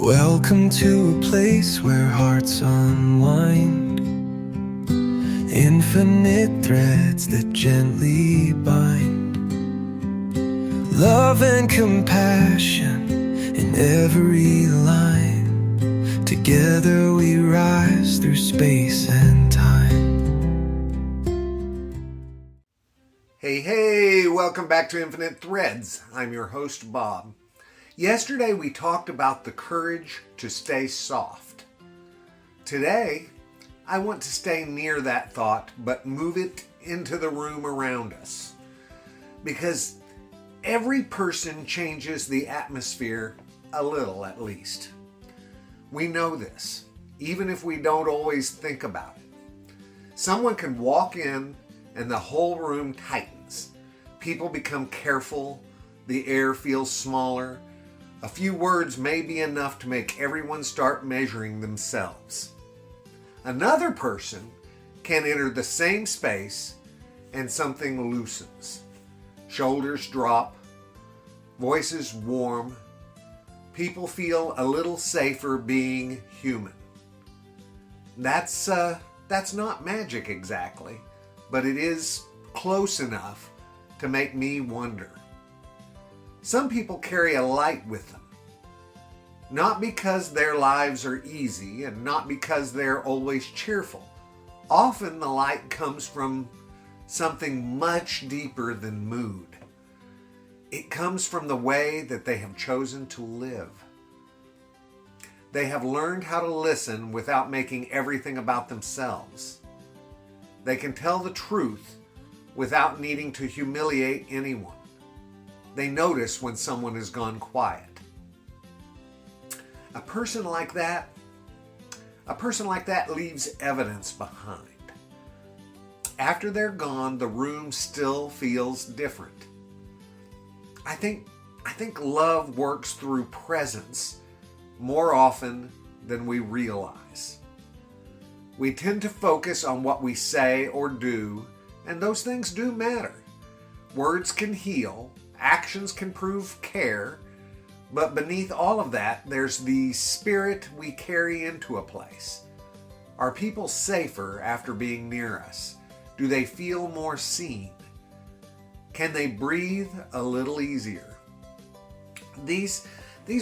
Welcome to a place where hearts unwind, infinite threads that gently bind, love and compassion in every line. Together we rise through space and time. Hey, welcome back to Infinite Threads. I'm your host, Bob. Yesterday we talked about the courage to stay soft. Today, I want to stay near that thought, but move it into the room around us. Because every person changes the atmosphere a little, at least. We know this, even if we don't always think about it. Someone can walk in and the whole room tightens. People become careful, the air feels smaller. A few words may be enough to make everyone start measuring themselves. Another person can enter the same space and something loosens. Shoulders drop, voices warm. People feel a little safer being human. That's not magic exactly, but it is close enough to make me wonder. Some people carry a light with them, not because their lives are easy and not because they're always cheerful. Often the light comes from something much deeper than mood. It comes from the way that they have chosen to live. They have learned how to listen without making everything about themselves. They can tell the truth without needing to humiliate anyone. They notice when someone has gone quiet. A person like that leaves evidence behind. After they're gone, the room still feels different. I think love works through presence more often than we realize. We tend to focus on what we say or do, and those things do matter. Words can heal. Actions can prove care, but beneath all of that, there's the spirit we carry into a place. Are people safer after being near us? Do they feel more seen? Can they breathe a little easier? These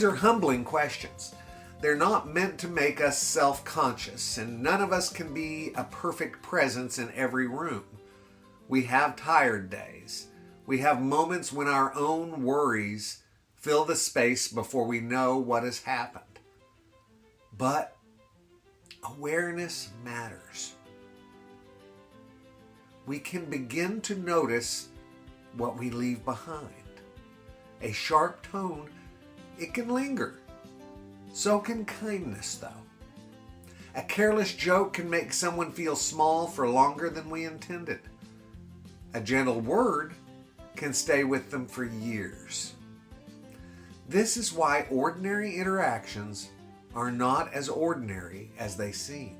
are humbling questions. They're not meant to make us self-conscious, and none of us can be a perfect presence in every room. We have tired days. We have moments when our own worries fill the space before we know what has happened. But awareness matters. We can begin to notice what we leave behind. A sharp tone, it can linger. So can kindness, though. A careless joke can make someone feel small for longer than we intended. A gentle word can stay with them for years. This is why ordinary interactions are not as ordinary as they seem.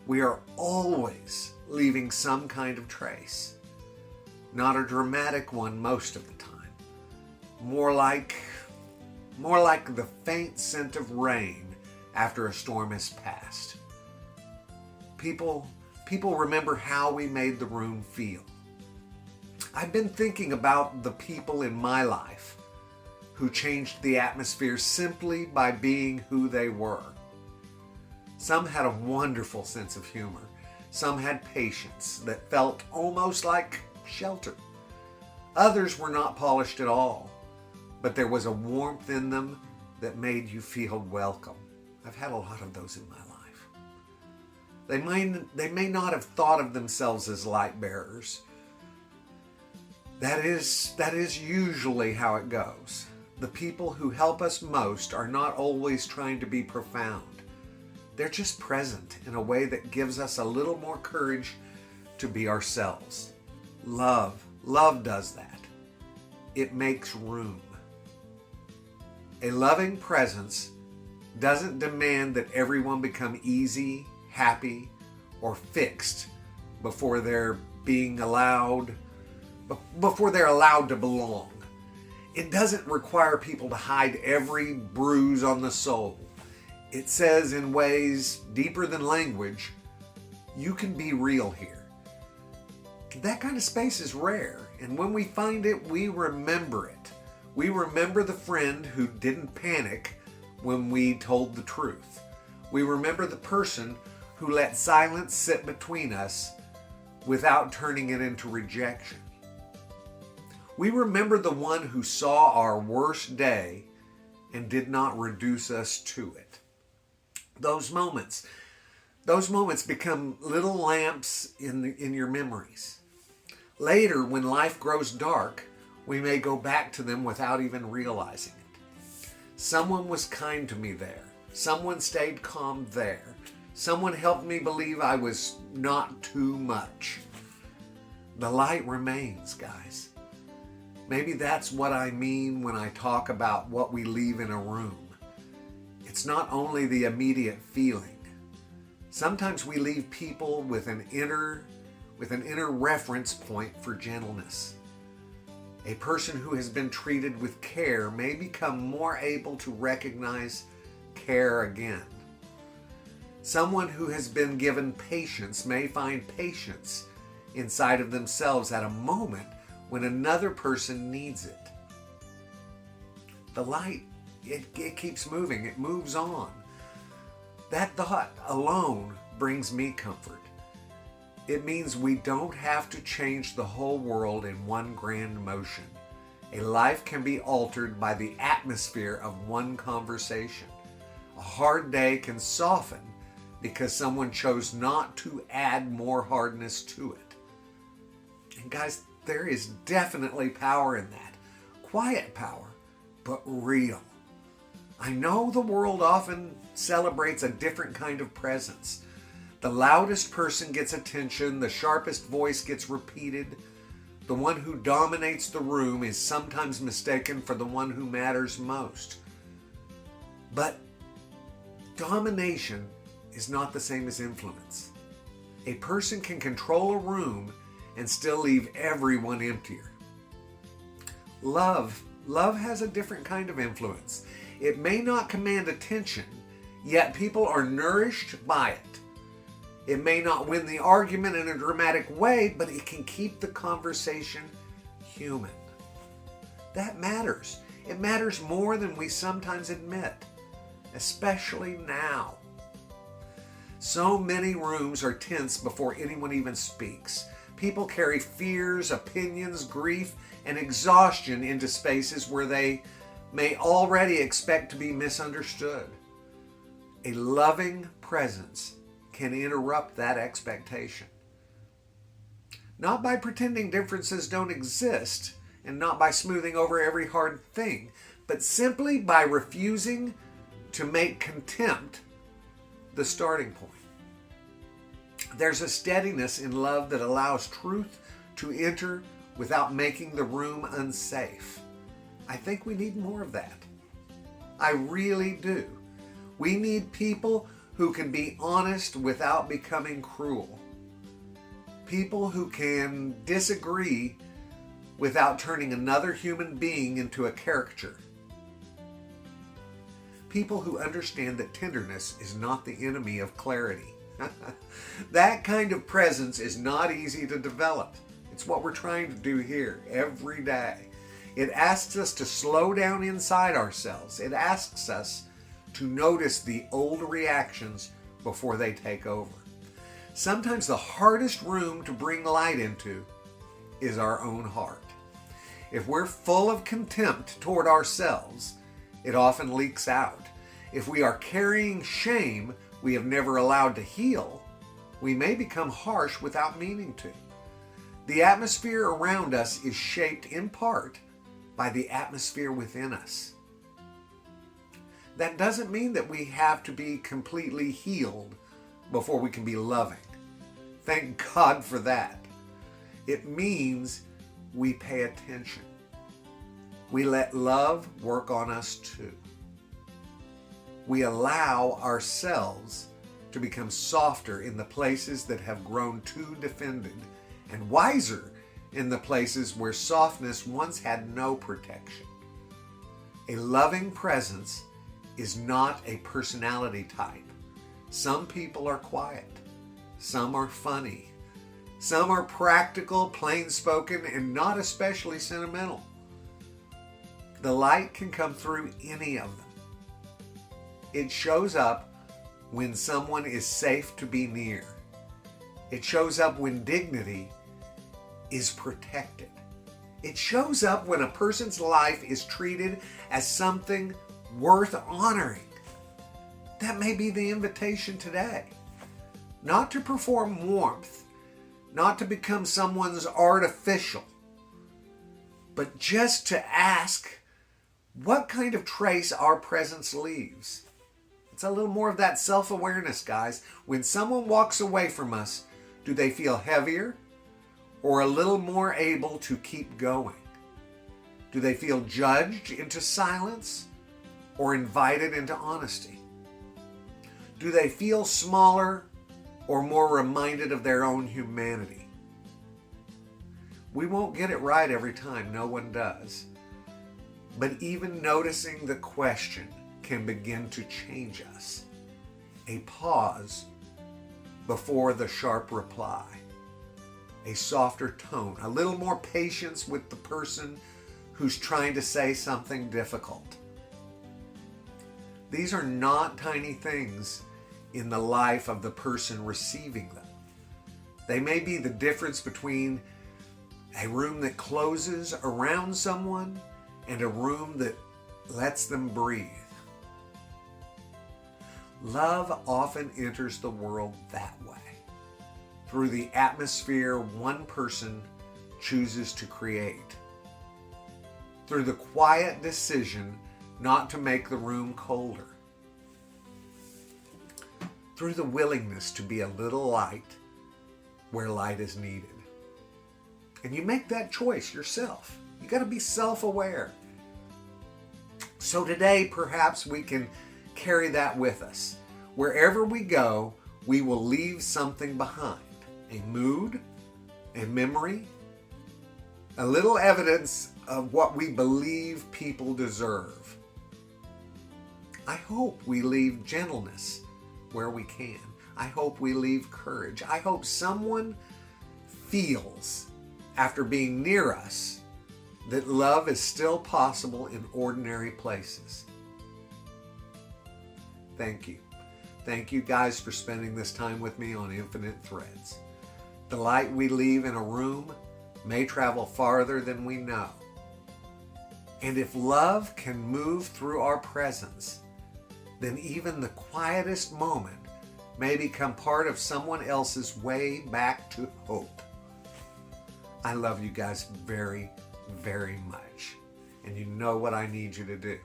We are always leaving some kind of trace. Not a dramatic one most of the time. More like the faint scent of rain after a storm has passed. People remember how we made the room feel. I've been thinking about the people in my life who changed the atmosphere simply by being who they were. Some had a wonderful sense of humor. Some had patience that felt almost like shelter. Others were not polished at all, but there was a warmth in them that made you feel welcome. I've had a lot of those in my life. They may not have thought of themselves as light bearers. That is usually how it goes. The people who help us most are not always trying to be profound. They're just present in a way that gives us a little more courage to be ourselves. Love does that. It makes room. A loving presence doesn't demand that everyone become easy, happy, or fixed before they're allowed to belong. It doesn't require people to hide every bruise on the soul. It says in ways deeper than language, you can be real here. That kind of space is rare, and when we find it, we remember it. We remember the friend who didn't panic when we told the truth. We remember the person who let silence sit between us without turning it into rejection. We remember the one who saw our worst day and did not reduce us to it. Those moments become little lamps in your memories. Later, when life grows dark, we may go back to them without even realizing it. Someone was kind to me there. Someone stayed calm there. Someone helped me believe I was not too much. The light remains, guys. Maybe that's what I mean when I talk about what we leave in a room. It's not only the immediate feeling. Sometimes we leave people with an inner reference point for gentleness. A person who has been treated with care may become more able to recognize care again. Someone who has been given patience may find patience inside of themselves at a moment when another person needs it. The light, it keeps moving, it moves on. That thought alone brings me comfort. It means we don't have to change the whole world in one grand motion. A life can be altered by the atmosphere of one conversation. A hard day can soften because someone chose not to add more hardness to it. And guys, there is definitely power in that. Quiet power, but real. I know the world often celebrates a different kind of presence. The loudest person gets attention, the sharpest voice gets repeated. The one who dominates the room is sometimes mistaken for the one who matters most. But domination is not the same as influence. A person can control a room and still leave everyone emptier. Love has a different kind of influence. It may not command attention, yet people are nourished by it. It may not win the argument in a dramatic way, but it can keep the conversation human. That matters. It matters more than we sometimes admit, especially now. So many rooms are tense before anyone even speaks. People carry fears, opinions, grief, and exhaustion into spaces where they may already expect to be misunderstood. A loving presence can interrupt that expectation. Not by pretending differences don't exist, and not by smoothing over every hard thing, but simply by refusing to make contempt the starting point. There's a steadiness in love that allows truth to enter without making the room unsafe. I think we need more of that. I really do. We need people who can be honest without becoming cruel. People who can disagree without turning another human being into a caricature. People who understand that tenderness is not the enemy of clarity. That kind of presence is not easy to develop. It's what we're trying to do here every day. It asks us to slow down inside ourselves. It asks us to notice the old reactions before they take over. Sometimes the hardest room to bring light into is our own heart. If we're full of contempt toward ourselves, it often leaks out. If we are carrying shame we have never allowed to heal, we may become harsh without meaning to. The atmosphere around us is shaped in part by the atmosphere within us. That doesn't mean that we have to be completely healed before we can be loving. Thank God for that. It means we pay attention. We let love work on us too. We allow ourselves to become softer in the places that have grown too defended, and wiser in the places where softness once had no protection. A loving presence is not a personality type. Some people are quiet. Some are funny. Some are practical, plain-spoken, and not especially sentimental. The light can come through any of them. It shows up when someone is safe to be near. It shows up when dignity is protected. It shows up when a person's life is treated as something worth honoring. That may be the invitation today. Not to perform warmth, not to become someone's artificial, but just to ask what kind of trace our presence leaves. It's a little more of that self-awareness, guys. When someone walks away from us, do they feel heavier or a little more able to keep going? Do they feel judged into silence or invited into honesty? Do they feel smaller or more reminded of their own humanity? We won't get it right every time, no one does. But even noticing the question can begin to change us. A pause before the sharp reply. A softer tone, a little more patience with the person who's trying to say something difficult. These are not tiny things in the life of the person receiving them. They may be the difference between a room that closes around someone and a room that lets them breathe. Love often enters the world that way, through the atmosphere one person chooses to create, through the quiet decision not to make the room colder, through the willingness to be a little light where light is needed. And you make that choice yourself. You got to be self-aware. So today, perhaps we can carry that with us. Wherever we go, we will leave something behind. A mood, a memory, a little evidence of what we believe people deserve. I hope we leave gentleness where we can. I hope we leave courage. I hope someone feels, after being near us, that love is still possible in ordinary places. Thank you. Thank you guys for spending this time with me on Infinite Threads. The light we leave in a room may travel farther than we know. And if love can move through our presence, then even the quietest moment may become part of someone else's way back to hope. I love you guys very, very much. And you know what I need you to do.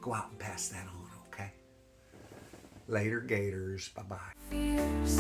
Go out and pass that on, okay? Later, Gators. Bye-bye.